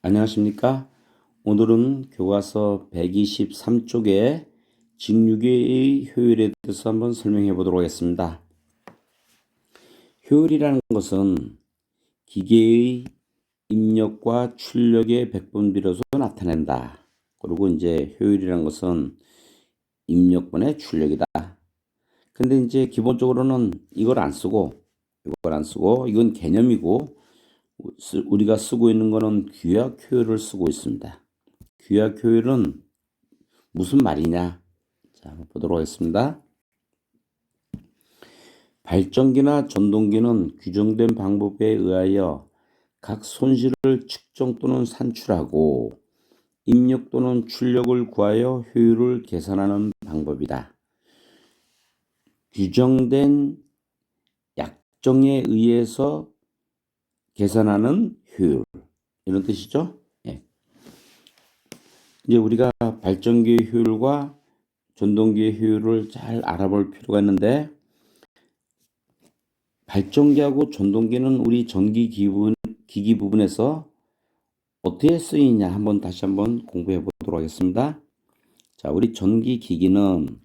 안녕하십니까? 오늘은 교과서 123쪽의 직류계의 효율에 대해서 한번 설명해 보도록 하겠습니다. 효율이라는 것은 기계의 입력과 출력의 백분비로서 나타낸다. 그리고 이제 효율이라는 것은 입력분의 출력이다. 근데 이제 기본적으로는 이걸 안 쓰고 이건 개념이고 우리가 쓰고 있는 거는 규약 효율을 쓰고 있습니다. 규약 효율은 무슨 말이냐? 자, 한번 보도록 하겠습니다. 발전기나 전동기는 규정된 방법에 의하여 각 손실을 측정 또는 산출하고 입력 또는 출력을 구하여 효율을 계산하는 방법이다. 규정된 약정에 의해서 계산하는 효율, 이런 뜻이죠. 예. 이제 우리가 발전기의 효율과 전동기의 효율을 잘 알아볼 필요가 있는데, 발전기하고 전동기는 우리 전기 기기 부분에서 어떻게 쓰이냐 다시 한번 공부해 보도록 하겠습니다. 자, 우리 전기 기기는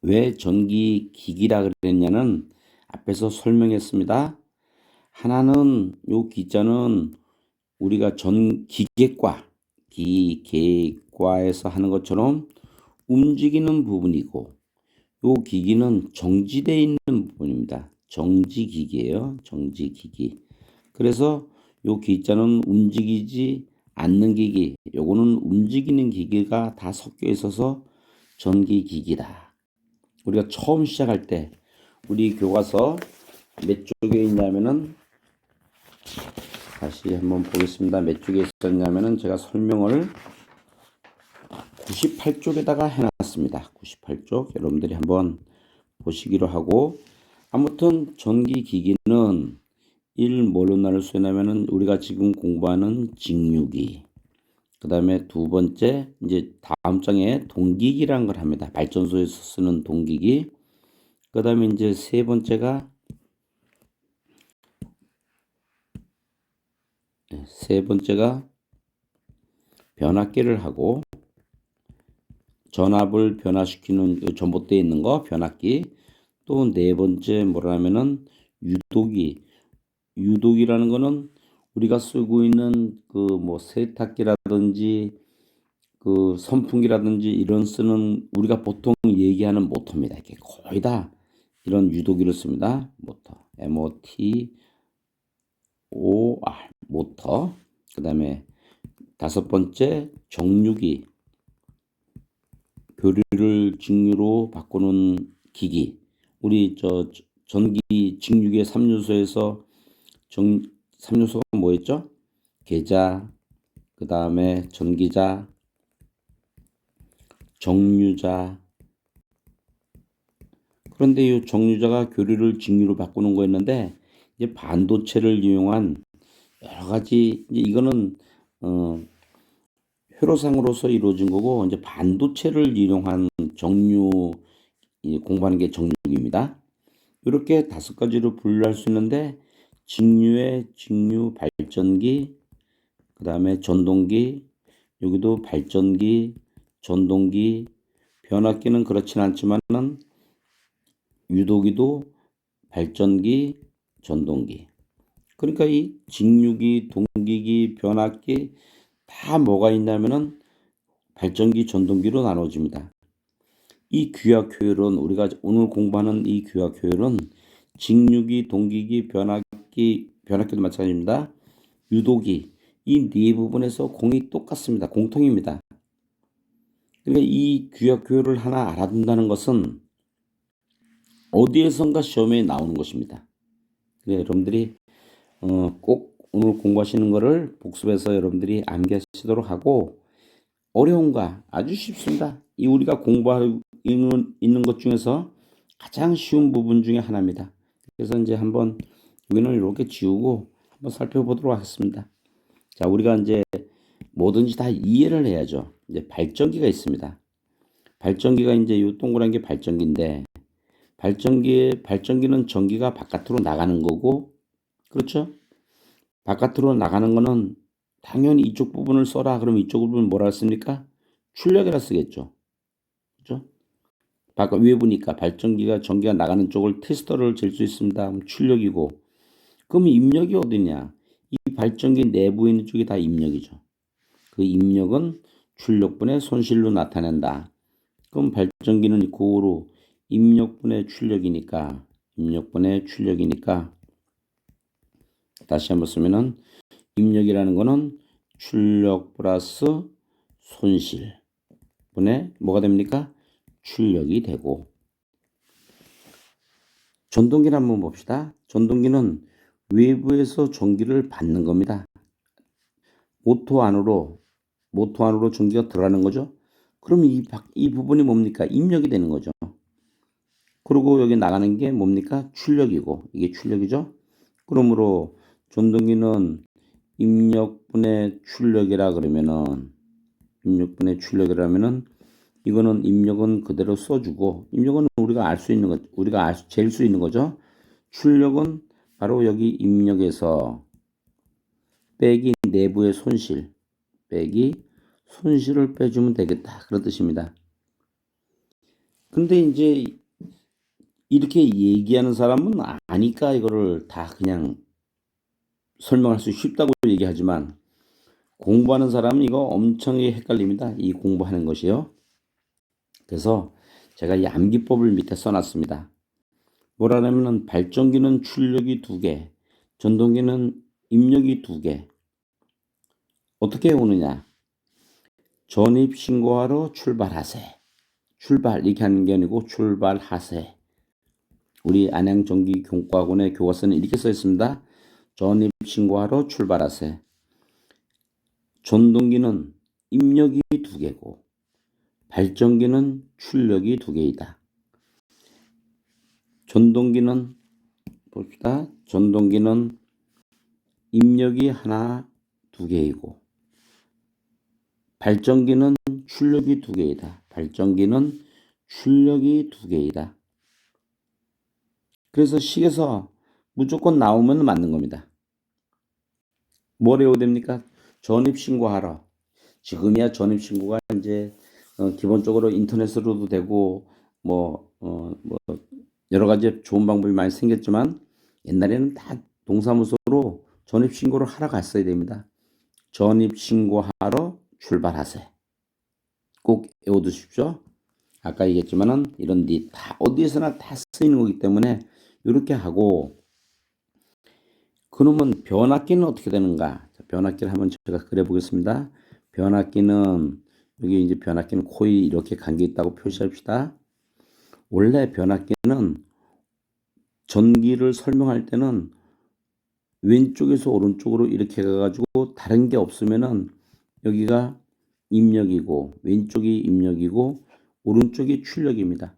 왜 전기 기기라 그랬냐는 앞에서 설명했습니다. 하나는 요 기자는 우리가 기계과에서 하는 것처럼 움직이는 부분이고, 요 기기는 정지되어 있는 부분입니다. 정지기기예요. 정지기기. 그래서 요 기자는 움직이지 않는 기기, 요거는 움직이는 기기가 다 섞여 있어서 전기기기다. 우리가 처음 시작할 때 우리 교과서 몇 쪽에 있냐면은, 다시 한번 보겠습니다. 몇 쪽에 있었냐면은 제가 설명을 98쪽에다가 해놨습니다. 98쪽 여러분들이 한번 보시기로 하고, 아무튼 전기기기는 뭘로 나눌 수 있냐면은 우리가 지금 공부하는 직류기, 그 다음에 두 번째 이제 다음 장에 동기기라는 걸 합니다. 발전소에서 쓰는 동기기. 그 다음에 이제 세 번째가 변압기를 하고, 전압을 변화시키는 전봇대에 있는 거 변압기. 또 네 번째 뭐라면은 유도기라는 거는 우리가 쓰고 있는 그 뭐 세탁기라든지 그 선풍기라든지 이런 쓰는 우리가 보통 얘기하는 모터입니다. 이게 거의 다 이런 유도기를 씁니다. 모터. MOTOR 모터. 그다음에 다섯 번째 정류기. 교류를 직류로 바꾸는 기기. 우리 전기 직류기의 3요소에서 3요소가 뭐였죠? 계자, 그 다음에 전기자, 정류자. 그런데 이 정류자가 교류를 직류로 바꾸는 거였는데, 이제 반도체를 이용한 여러 가지, 이제 이거는 회로상으로서 이루어진 거고, 이제 반도체를 이용한 공부하는 게 정류기입니다. 이렇게 다섯 가지로 분류할 수 있는데, 직류 발전기, 그 다음에 전동기, 여기도 발전기, 전동기, 변압기는 그렇진 않지만은 유도기도 발전기, 전동기. 그러니까 이 직류기, 동기기, 변압기 다 뭐가 있냐면은 발전기, 전동기로 나눠집니다. 이 규약 효율은 우리가 오늘 공부하는 이 규약 효율은 직류기, 동기기, 변압기도 마찬가지입니다. 유도기, 이 네 부분에서 공이 똑같습니다. 공통입니다. 그러니까 이 규약 효율을 하나 알아둔다는 것은 어디에선가 시험에 나오는 것입니다. 그러니까 여러분들이 꼭 오늘 공부하시는 거를 복습해서 여러분들이 암기하시도록 하고, 어려운 거 아주 쉽습니다. 이 우리가 공부하고 있는 것 중에서 가장 쉬운 부분 중에 하나입니다. 그래서 이제 한번 여기는 이렇게 지우고 한번 살펴보도록 하겠습니다. 자, 우리가 이제 뭐든지 다 이해를 해야죠. 이제 발전기가 있습니다. 발전기가 이제 이 동그란 게 발전기인데, 발전기는 전기가 바깥으로 나가는 거고, 그렇죠? 바깥으로 나가는 거는 당연히 이쪽 부분을 써라. 그럼 이쪽 부분은 뭐라 씁니까? 출력이라 쓰겠죠. 그죠? 바깥 외부니까 발전기가 전기가 나가는 쪽을 테스터를 잴 수 있습니다. 그럼 출력이고. 그럼 입력이 어디냐? 이 발전기 내부에 있는 쪽이 다 입력이죠. 그 입력은 출력분의 손실로 나타낸다. 그럼 발전기는 고로 입력분의 출력이니까 다시 한번 쓰면은 입력이라는 거는 출력 플러스 손실 분의 뭐가 됩니까? 출력이 되고. 전동기를 한번 봅시다. 전동기는 외부에서 전기를 받는 겁니다. 모터 안으로 전기가 들어가는 거죠. 그럼 이 부분이 뭡니까? 입력이 되는 거죠. 그리고 여기 나가는 게 뭡니까? 출력이고, 이게 출력이죠. 그러므로 전동기는 입력분의 출력이라 그러면은 이거는 입력은 그대로 써주고, 입력은 우리가 알 수 있는 것, 잴 수 있는 거죠. 출력은 바로 여기 입력에서 빼기 내부의 손실, 빼기 손실을 빼주면 되겠다. 그런 뜻입니다. 근데 이제 이렇게 얘기하는 사람은 아니까 이거를 다 그냥 설명할 수 쉽다고 얘기하지만 공부하는 사람은 이거 엄청나게 헷갈립니다. 이 공부하는 것이요. 그래서 제가 이 암기법을 밑에 써놨습니다. 뭐라냐면은 발전기는 출력이 2개, 전동기는 입력이 2개. 어떻게 오느냐? 전입 신고하러 출발하세. 출발 이렇게 하는 게 아니고 출발하세. 우리 안양전기교과학원의 교과서는 이렇게 써 있습니다. 전입 신고하러 출발하세. 전동기는 입력이 2개고 발전기는 출력이 2개이다. 전동기는 봅시다. 전동기는 입력이 2개이고 발전기는 출력이 2개이다. 발전기는 출력이 2개이다. 그래서 식에서 무조건 나오면 맞는 겁니다. 뭘 외워야 됩니까? 전입신고하러. 지금이야 전입신고가 이제 기본적으로 인터넷으로도 되고 뭐 여러 가지 좋은 방법이 많이 생겼지만 옛날에는 다 동사무소로 전입신고를 하러 갔어야 됩니다. 전입신고하러 출발하세. 꼭 외워두십시오. 아까 얘기했지만은 이런 다 어디에서나 다 쓰이는 거기 때문에 이렇게 하고. 그러면 변압기는 어떻게 되는가? 변압기를 한번 제가 그려보겠습니다. 변압기는 여기 이제 변압기는 코일이 이렇게 감겨 있다고 표시합시다. 원래 변압기는 전기를 설명할 때는 왼쪽에서 오른쪽으로 이렇게 가가지고 다른 게 없으면은 여기가 입력이고 왼쪽이 입력이고 오른쪽이 출력입니다.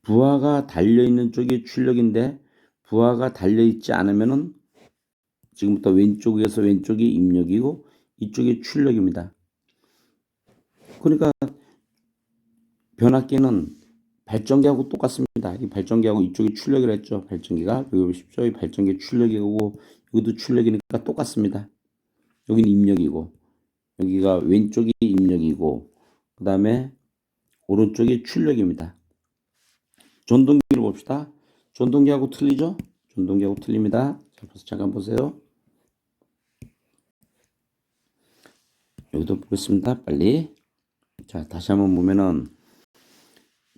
부하가 달려있는 쪽이 출력인데 부하가 달려있지 않으면은 지금부터 왼쪽에서 왼쪽이 입력이고 이쪽이 출력입니다. 그러니까 변압기는 발전기하고 똑같습니다. 이 발전기하고 이쪽이 출력이라 했죠. 발전기가 여기 보십시오. 이 발전기 출력이고 여기도 출력이니까 똑같습니다. 여기는 입력이고 여기가 왼쪽이 입력이고 그 다음에 오른쪽이 출력입니다. 전동기를 봅시다. 전동기하고 틀리죠? 전동기하고 틀립니다. 잠깐 보세요. 여기도 보겠습니다. 빨리. 자, 다시 한번 보면은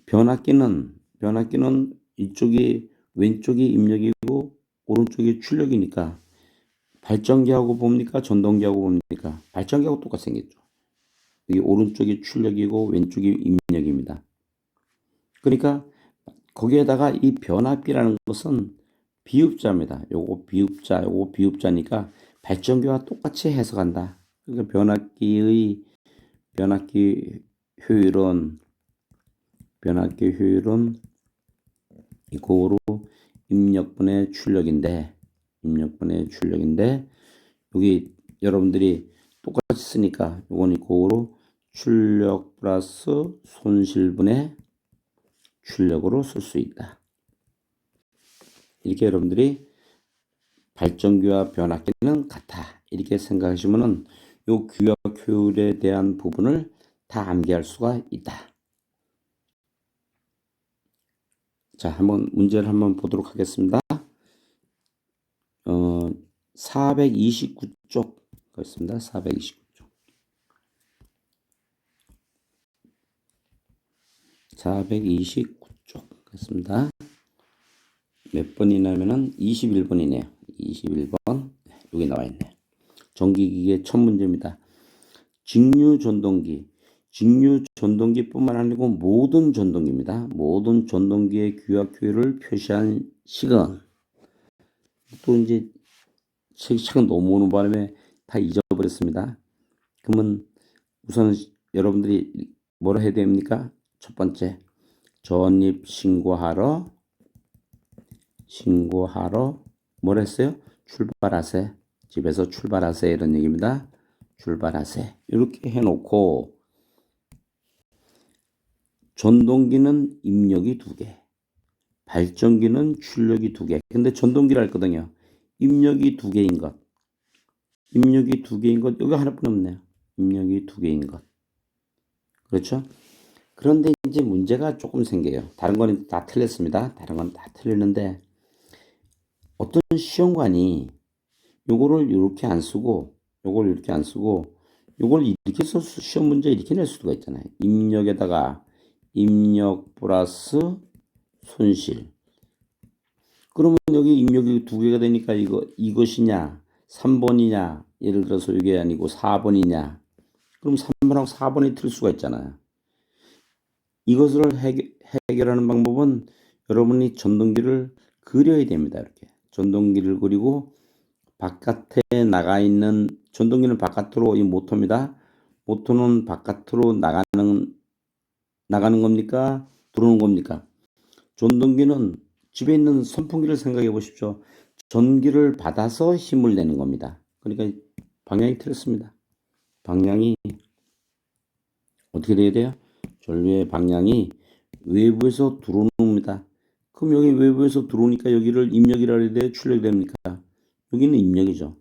변압기는 이쪽이 왼쪽이 입력이고 오른쪽이 출력이니까 발전기하고 봅니까? 전동기하고 봅니까? 발전기하고 똑같이 생겼죠. 여기 오른쪽이 출력이고 왼쪽이 입력입니다. 그러니까 거기에다가 이 변압기라는 것은 비읍자입니다. 요거 비읍자니까 발전기와 똑같이 해석한다. 그러니까 변압기 효율은 이거로 입력분의 출력인데 여기 여러분들이 똑같이 쓰니까 요건 이거로 출력 플러스 손실분의 출력으로 쓸 수 있다. 이렇게 여러분들이 발전기와 변압기는 같아. 이렇게 생각하시면은 요 규약 효율에 대한 부분을 다 암기할 수가 있다. 자, 한번 문제를 한번 보도록 하겠습니다. 429쪽 있습니다. 429쪽. 429쪽 있습니다. 몇 번이냐면은 21번이네요. 21번. 여기 나와 있네요. 전기기계 첫 문제입니다. 직류 전동기. 직류 전동기뿐만 아니고 모든 전동기입니다. 모든 전동기의 규약 효율을 표시한 식은 또 이제 책은 너무 오는 바람에 다 잊어버렸습니다. 그러면 우선 여러분들이 뭐라 해야 됩니까? 첫 번째, 전입 신고하러 뭐라 했어요? 출발하세. 집에서 출발하세 이런 얘기입니다. 출발하세. 이렇게 해놓고 전동기는 입력이 2개, 발전기는 출력이 2개. 근데 전동기를 했거든요. 입력이 2개인 것. 입력이 2개인 것. 여기 하나뿐 없네요. 입력이 2개인 것. 그렇죠? 그런데 이제 문제가 조금 생겨요. 다른 건 다 틀렸습니다. 다른 건 다 틀렸는데 어떤 시험관이 요거를 이렇게 안 쓰고 요걸 이렇게 안 쓰고 요걸 이렇게 써서 시험 문제 이렇게 낼 수가 있잖아요. 입력에다가 입력 플러스 손실. 그러면 여기 입력이 2개가 되니까 이것이냐 3번이냐 예를 들어서 이게 아니고 4번이냐 그럼 3번하고 4번이 틀 수가 있잖아요. 이것을 해결하는 방법은 여러분이 전동기를 그려야 됩니다. 이렇게 전동기를 그리고 바깥에 나가 있는 전동기는 바깥으로 이 모터입니다. 모터는 바깥으로 나가는 겁니까? 들어오는 겁니까? 전동기는 집에 있는 선풍기를 생각해 보십시오. 전기를 받아서 힘을 내는 겁니다. 그러니까 방향이 틀렸습니다. 방향이 어떻게 돼야 돼요? 전류의 방향이 외부에서 들어오는 겁니다. 그럼 여기 외부에서 들어오니까 여기를 입력이라 해야 돼요? 출력이 됩니까? 여기는 입력이죠.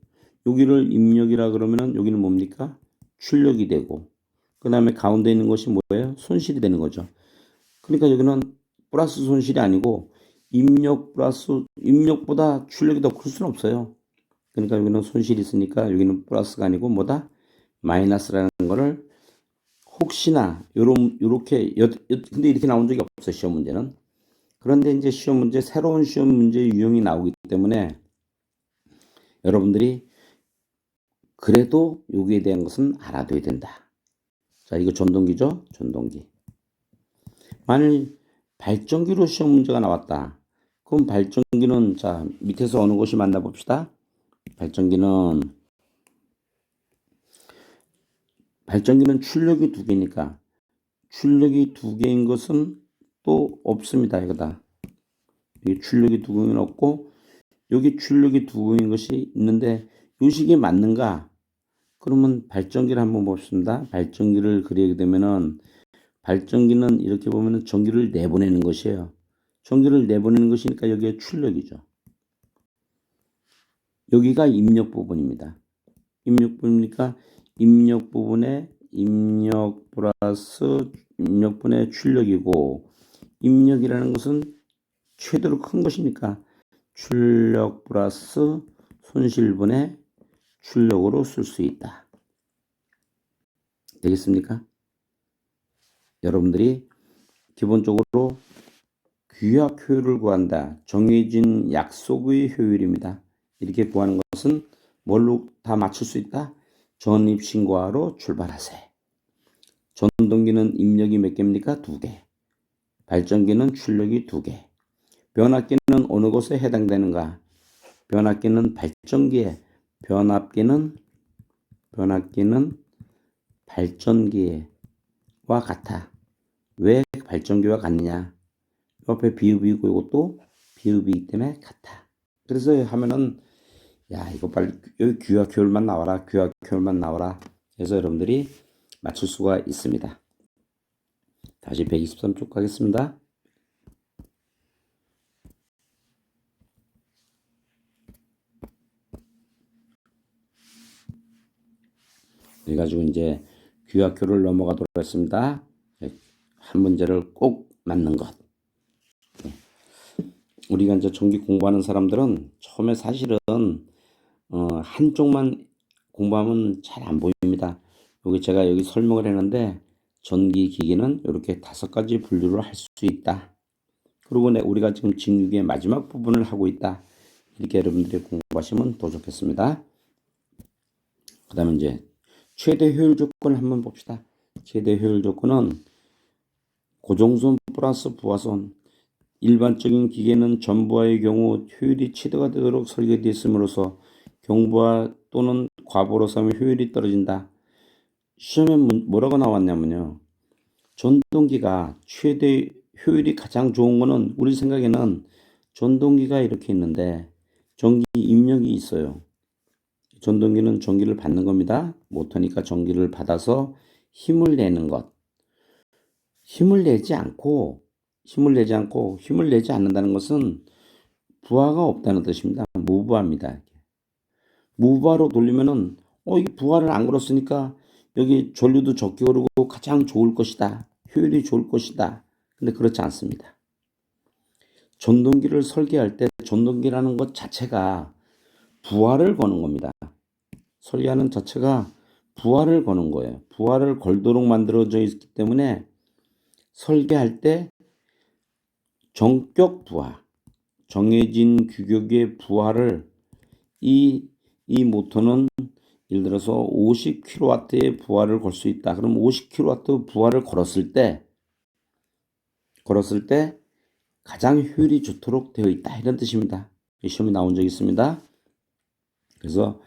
여기를 입력이라 그러면은 여기는 뭡니까? 출력이 되고 그 다음에 가운데 있는 것이 뭐예요? 손실이 되는 거죠. 그러니까 여기는 플러스 손실이 아니고 입력보다 출력이 더 클 수는 없어요. 그러니까 여기는 손실이 있으니까 여기는 플러스가 아니고 뭐다? 마이너스라는 거를 혹시나 요렇게 근데 이렇게 나온 적이 없어요. 시험 문제는. 그런데 이제 시험 문제 새로운 시험 문제 유형이 나오기 때문에 여러분들이 그래도 여기에 대한 것은 알아둬야 된다. 자, 이거 전동기죠? 전동기. 만일 발전기로 시험 문제가 나왔다. 그럼 발전기는 자 밑에서 어느 것이 맞나 봅시다. 발전기는 출력이 2개니까 출력이 2개인 것은 또 없습니다. 이거다. 여기 출력이 2개는 없고 여기 출력이 2개인 것이 있는데 이 식이 맞는가? 그러면 발전기를 한번 봅시다. 발전기를 그리게 되면은 발전기는 이렇게 보면은 전기를 내보내는 것이에요. 전기를 내보내는 것이니까 여기에 출력이죠. 여기가 입력 부분입니다. 입력 부분이니까 입력 부분에 입력 플러스 입력분의 출력이고 입력이라는 것은 최대로 큰 것이니까 출력 플러스 손실분의 출력으로 쓸 수 있다. 되겠습니까? 여러분들이 기본적으로 규약 효율을 구한다. 정해진 약속의 효율입니다. 이렇게 구하는 것은 뭘로 다 맞출 수 있다? 전입신고하러 출발하세. 전동기는 입력이 몇 개입니까? 2개. 발전기는 출력이 2개. 변압기는 어느 것에 해당되는가? 변압기는 발전기에, 변압기는 발전기와 같아. 왜 발전기와 같느냐? 옆에 비읍이고 이것도 비읍이기 때문에 같아. 그래서 하면은 야 이거 빨리 여기 규약 효율만 나와라. 규약 효율만 나와라. 그래서 여러분들이 맞출 수가 있습니다. 다시 123쪽 가겠습니다. 그래가지고 이제 귀화표를 넘어가도록 했습니다. 한 문제를 꼭 맞는 것. 우리가 이제 전기 공부하는 사람들은 처음에 사실은 한쪽만 공부하면 잘 안 보입니다. 여기 제가 여기 설명을 했는데 전기 기기는 이렇게 5가지 분류를 할 수 있다. 그리고 우리가 지금 직육의 마지막 부분을 하고 있다. 이렇게 여러분들이 공부하시면 더 좋겠습니다. 그 다음에 이제 최대 효율 조건을 한번 봅시다. 최대 효율 조건은 고정선 플러스 부하선. 일반적인 기계는 전부하의 경우 효율이 최대가 되도록 설계되어 있음으로써 경부하 또는 과부로 삼으면 효율이 떨어진다. 시험에 뭐라고 나왔냐면요. 전동기가 최대 효율이 가장 좋은 거는 우리 생각에는 전동기가 이렇게 있는데 전기 입력이 있어요. 전동기는 전기를 받는 겁니다. 모터니까 전기를 받아서 힘을 내는 것. 힘을 내지 않는다는 것은 부하가 없다는 뜻입니다. 무부하입니다. 무부하로 돌리면은 이게 부하를 안 걸었으니까 여기 전류도 적게 오르고 가장 좋을 것이다. 효율이 좋을 것이다. 근데 그렇지 않습니다. 전동기를 설계할 때 전동기라는 것 자체가 부하를 거는 겁니다. 설계하는 자체가 부하를 거는 거예요. 부하를 걸도록 만들어져 있기 때문에 설계할 때 정격 부하, 정해진 규격의 부하를 이 모터는 예를 들어서 50kW의 부하를 걸 수 있다. 그럼 50kW 부하를 걸었을 때 가장 효율이 좋도록 되어 있다. 이런 뜻입니다. 시험이 나온 적이 있습니다. 그래서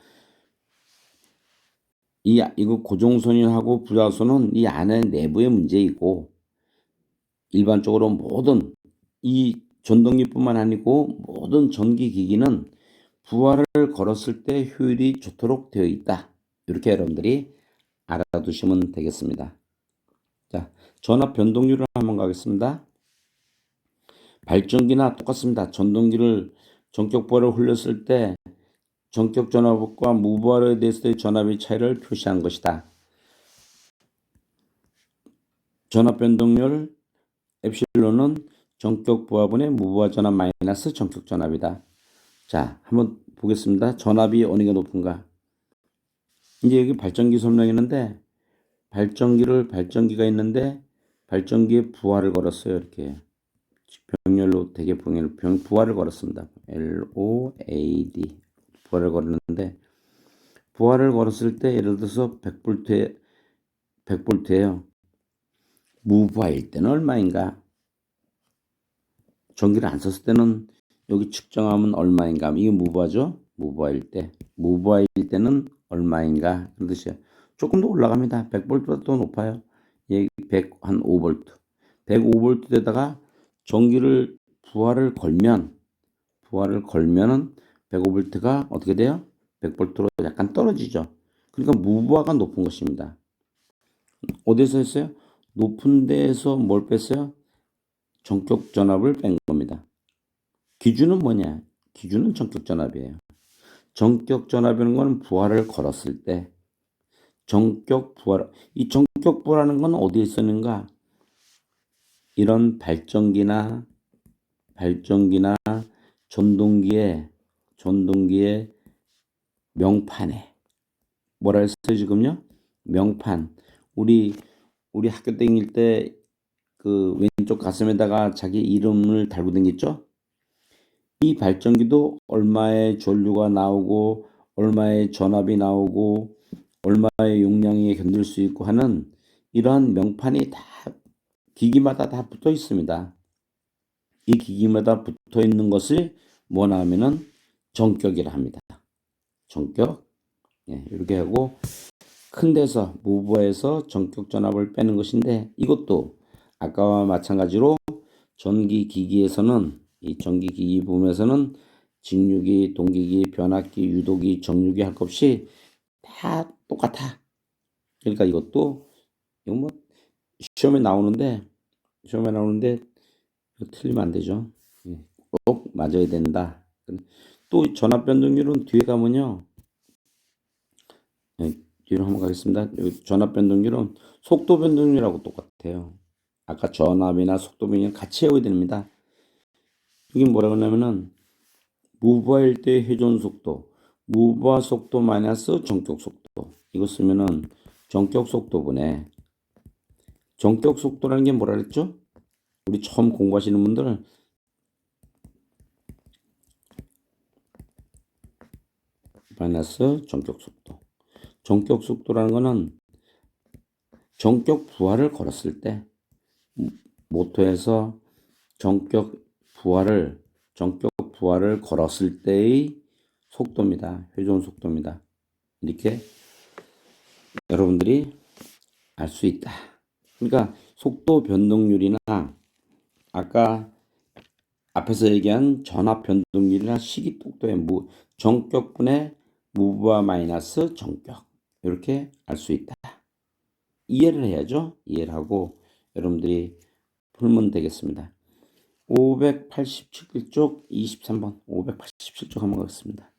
이거 고정선이하고 부하선은 이 안에 내부의 문제이고 일반적으로 모든 이 전동기뿐만 아니고 모든 전기기기는 부하를 걸었을 때 효율이 좋도록 되어 있다. 이렇게 여러분들이 알아두시면 되겠습니다. 자, 전압 변동률을 한번 가겠습니다. 발전기나 똑같습니다. 전동기를 전격 부하를 흘렸을 때 전격 전압과 무부하에 대해서의 전압의 차이를 표시한 것이다. 전압 변동률 엡실론은 전격 부하분의 무부하 전압 마이너스 전격 전압이다. 자, 한번 보겠습니다. 전압이 어느 게 높은가? 이제 여기 발전기 설명했는데 발전기가 있는데 발전기에 부하를 걸었어요. 이렇게 병렬로 되게 부하를 걸었습니다. LOAD 부하를 걸었는데 부하를 걸었을 때 예를 들어서 100V예요. 무부하일 때는 얼마인가? 전기를 안 썼을 때는 여기 측정하면 얼마인가? 이게 무부하죠? 무부하일 때는 얼마인가? 그런 뜻이에요. 조금 더 올라갑니다. 100V보다 더 높아요. 예, 105V. 105V에다가 전기를 부하를 걸면은 105V가 어떻게 돼요? 100V로 약간 떨어지죠. 그러니까 무부하가 높은 것입니다. 어디서 했어요? 높은 데에서 뭘 뺐어요? 전격 전압을 뺀 겁니다. 기준은 뭐냐? 기준은 전격 전압이에요. 전격 전압이라는 건 부하를 걸었을 때 이 전격 부하라는 건 어디에 쓰는가? 이런 발전기나 전동기의 명판에 뭐라 했어요 지금요? 명판. 우리 학교 다닐 때 그 왼쪽 가슴에다가 자기 이름을 달고 다녔죠? 이 발전기도 얼마의 전류가 나오고 얼마의 전압이 나오고 얼마의 용량이 견딜 수 있고 하는 이러한 명판이 다 기기마다 다 붙어 있습니다. 이 기기마다 붙어 있는 것을 뭐나 하면은 전격이라 합니다. 전격. 이렇게 하고 큰 데서 무부하에서 전격 전압을 빼는 것인데 이것도 아까와 마찬가지로 전기기기에서는 이 전기기기 부분에서는 직류기, 동기기, 변압기, 유도기, 정류기 할 것 없이 다 똑같아. 그러니까 이거 뭐 시험에 나오는데 틀리면 안 되죠. 꼭 맞아야 된다. 또 전압 변동률은 뒤에 가면요. 뒤로 한번 가겠습니다. 여기 전압 변동률은 속도 변동률하고 똑같아요. 아까 전압이나 속도 변동률 같이 외워야 됩니다. 여기 뭐라고 하냐면은 무브할 때 회전 속도, 무브화 속도 마이너스 전격 속도. 이거 쓰면은 전격 속도분의 전격 속도라는 게 뭐라 그랬죠? 우리 처음 공부하시는 분들은 마이너스 전격 속도. 전격 속도라는 거는 전격 부하를 걸었을 때 모터에서 전격 부하를 걸었을 때의 속도입니다. 회전 속도입니다. 이렇게 여러분들이 알 수 있다. 그러니까 속도 변동률이나 아까 앞에서 얘기한 전압 변동률이나 시기속도의 전격분의 무브와 마이너스 전격 이렇게 알 수 있다. 이해를 해야죠. 이해를 하고 여러분들이 풀면 되겠습니다. 587쪽 23번 587쪽 한번 가겠습니다.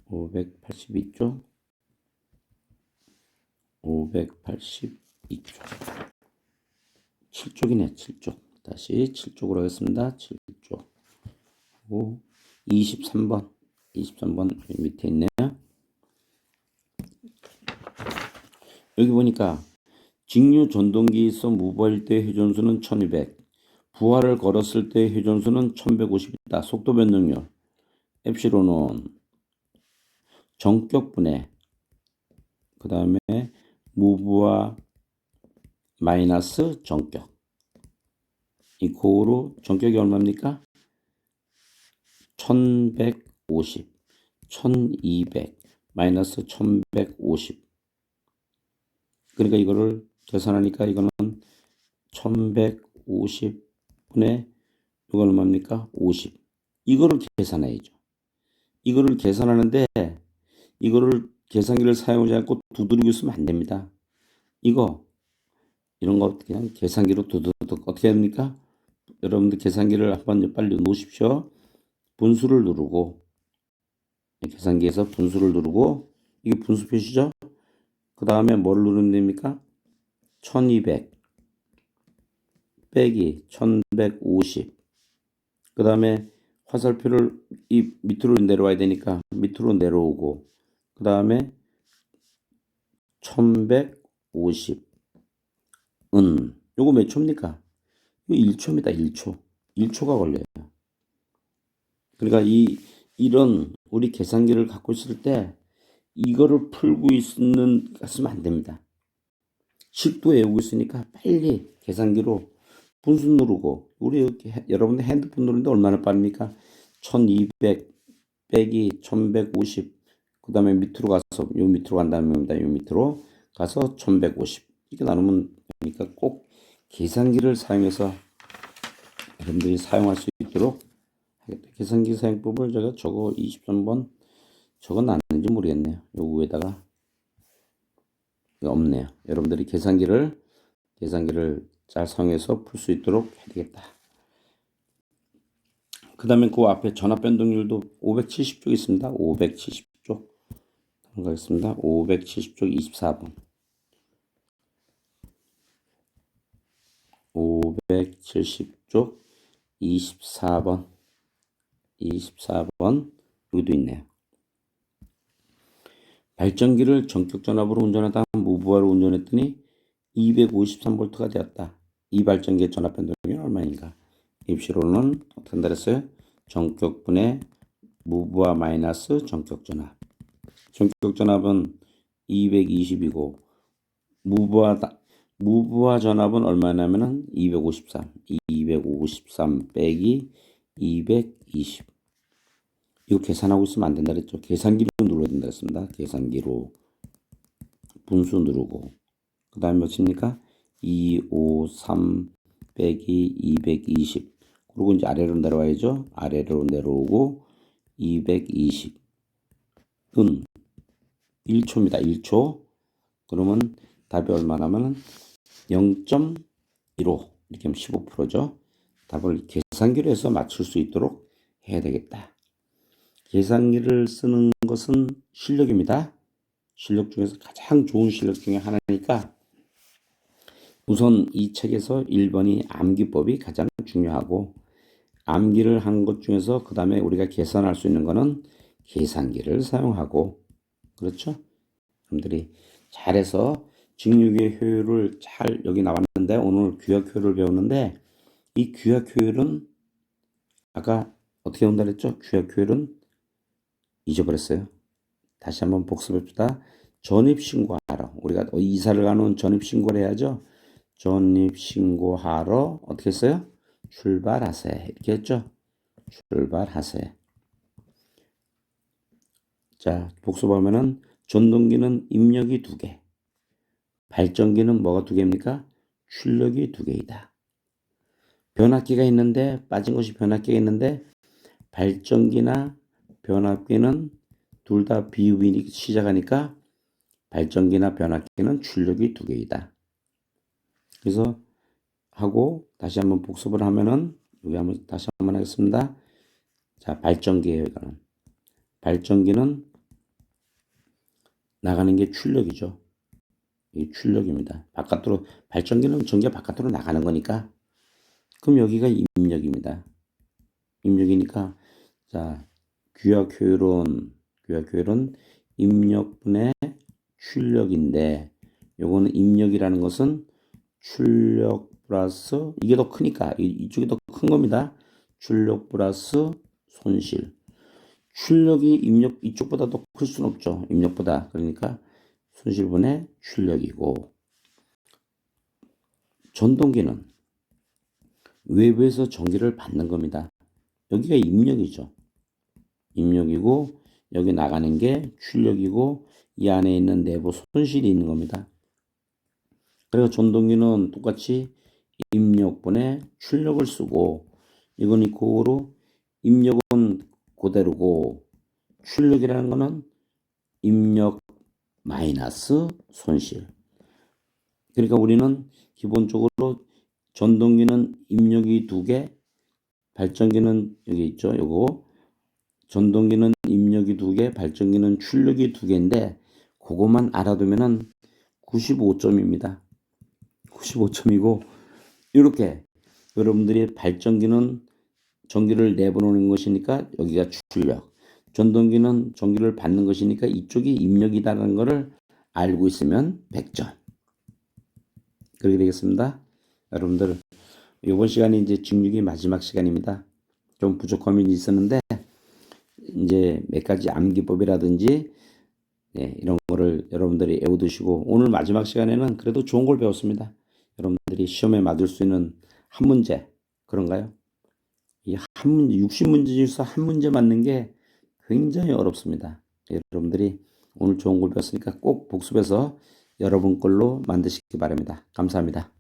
582쪽 582쪽 7쪽이네. 7쪽 다시 7쪽으로 하겠습니다. 7쪽 23번 밑에 있네요. 여기 보니까 직류 전동기에서 무브할 때 회전수는 1200, 부하를 걸었을 때 회전수는 1150이다. 속도 변동률 엡실론은 전격분의 그 다음에 무브와 마이너스 전격 이코로 전격이 얼마입니까? 1150 1200 마이너스 1150 그러니까 이거를 계산하니까 이거는 1150분의 이거 얼마입니까? 50 이거를 계산해야죠. 이거를 계산하는데 이거를 계산기를 사용하지 않고 두드리고 있으면 안 됩니다. 이런 거 그냥 계산기로 두드득 어떻게 합니까? 여러분들 계산기를 한번 빨리 놓으십시오. 분수를 누르고 계산기에서 분수를 누르고 이게 분수 표시죠? 그 다음에 뭘 누르면 됩니까? 1200 빼기 1150 그 다음에 화살표를 이 밑으로 내려와야 되니까 밑으로 내려오고 그 다음에 1150 요거 몇 초입니까? 이거 1초입니다. 1초 1초가 걸려요. 그러니까 이런 우리 계산기를 갖고 있을 때 이거를 풀고 있으면 안 됩니다. 식도 외우고 있으니까 빨리 계산기로 분수 누르고 우리 여러분들 핸드폰 누르는데 얼마나 빠릅니까? 1200 빼기 1150 그 다음에 밑으로 가서 요 밑으로 간다면 요 밑으로 가서 1150 이렇게 나누면 되니까 꼭 계산기를 사용해서 여러분들이 사용할 수 있도록 하겠다. 계산기 사용법을 제가 저거 23번 저건 놨는지 모르겠네요. 요 위에다가 없네요. 여러분들이 계산기를 잘 사용해서 풀 수 있도록 해야 되겠다. 그 다음에 그 앞에 전압 변동률도 570쪽 있습니다. 570쪽 가겠습니다. 570쪽 24번 570쪽 24번 여기도 있네요. 발전기를 전격 전압으로 운전하다 무부하로 운전했더니 253V가 되었다. 이 발전기의 전압 변동률이 얼마인가? 입시로는 어떻게 한다 그랬어요? 전격분의 무부하 마이너스 전격 전압. 전격 전압은 220이고 무부하 전압은 얼마냐면은 253 빼기 220. 이거 계산하고 있으면 안 된다 그랬죠. 계산기로 눌러야 된다 그랬습니다. 계산기로 분수 누르고 그 다음에 몇입니까? 253 빼기 220 그리고 이제 아래로 내려와야죠. 아래로 내려오고 220은 1초입니다. 1초 그러면 답이 얼마냐면 0.15 이렇게 하면 15%죠. 답을 계산기로 해서 맞출 수 있도록 해야 되겠다. 계산기를 쓰는 것은 실력입니다. 실력 중에서 가장 좋은 실력 중에 하나니까 우선 이 책에서 1번이 암기법이 가장 중요하고 암기를 한 것 중에서 그 다음에 우리가 계산할 수 있는 거는 계산기를 사용하고 그렇죠? 여러분들이 잘해서 직육의 효율을 잘 여기 나왔는데 오늘 규약 효율을 배웠는데 이 규약 효율은 아까 어떻게 온다 그랬죠? 규약 효율은 잊어버렸어요. 다시 한번 복습합시다. 전입신고하러 우리가 이사를 가는 전입신고를 해야죠. 전입신고하러 어떻게 했어요? 출발하세 이렇게 했죠. 출발하세. 자 복습하면은 전동기는 입력이 2개 발전기는 뭐가 2개입니까? 출력이 2개이다. 변압기가 있는데 빠진 것이 변압기가 있는데 발전기나 변압기는 둘 다 비읍이 시작하니까 발전기나 변압기는 출력이 2개이다. 그래서 하고 다시 한번 복습을 하면은 여기 한번 다시 한번 하겠습니다. 자 발전기예요. 이거는 발전기는 나가는 게 출력이죠. 이 출력입니다. 바깥으로 발전기는 전기가 바깥으로 나가는 거니까 그럼 여기가 입력입니다. 입력이니까 자 규약 효율은 입력분의 출력인데 요거는 입력이라는 것은 출력 플러스 이게 더 크니까 이쪽이 더 큰 겁니다. 출력 플러스 손실. 출력이 입력 이쪽보다 더 클 수는 없죠. 입력보다. 그러니까 손실분의 출력이고 전동기는 외부에서 전기를 받는 겁니다. 여기가 입력이죠. 입력이고 여기 나가는 게 출력이고 이 안에 있는 내부 손실이 있는 겁니다. 그래서 전동기는 똑같이 입력분의 출력을 쓰고 이건 이코로 입력은 그대로고 출력이라는 거는 입력 마이너스 손실. 그러니까 우리는 기본적으로 전동기는 입력이 2개, 발전기는 여기 있죠. 요거 전동기는 입력이 2개, 발전기는 출력이 2개인데 그것만 알아두면은 95점입니다. 95점이고 이렇게 여러분들이 발전기는 전기를 내보내는 것이니까 여기가 출력, 전동기는 전기를 받는 것이니까 이쪽이 입력이다라는 것을 알고 있으면 100점. 그렇게 되겠습니다. 여러분들 이번 시간이 이제 직육이 마지막 시간입니다. 좀 부족함이 있었는데 이제 몇 가지 암기법이라든지 이런 거를 여러분들이 외워두시고 오늘 마지막 시간에는 그래도 좋은 걸 배웠습니다. 여러분들이 시험에 맞을 수 있는 한 문제 그런가요? 이 한 문제 60문제 중에서 한 문제 맞는 게 굉장히 어렵습니다. 여러분들이 오늘 좋은 걸 배웠으니까 꼭 복습해서 여러분 걸로 만드시기 바랍니다. 감사합니다.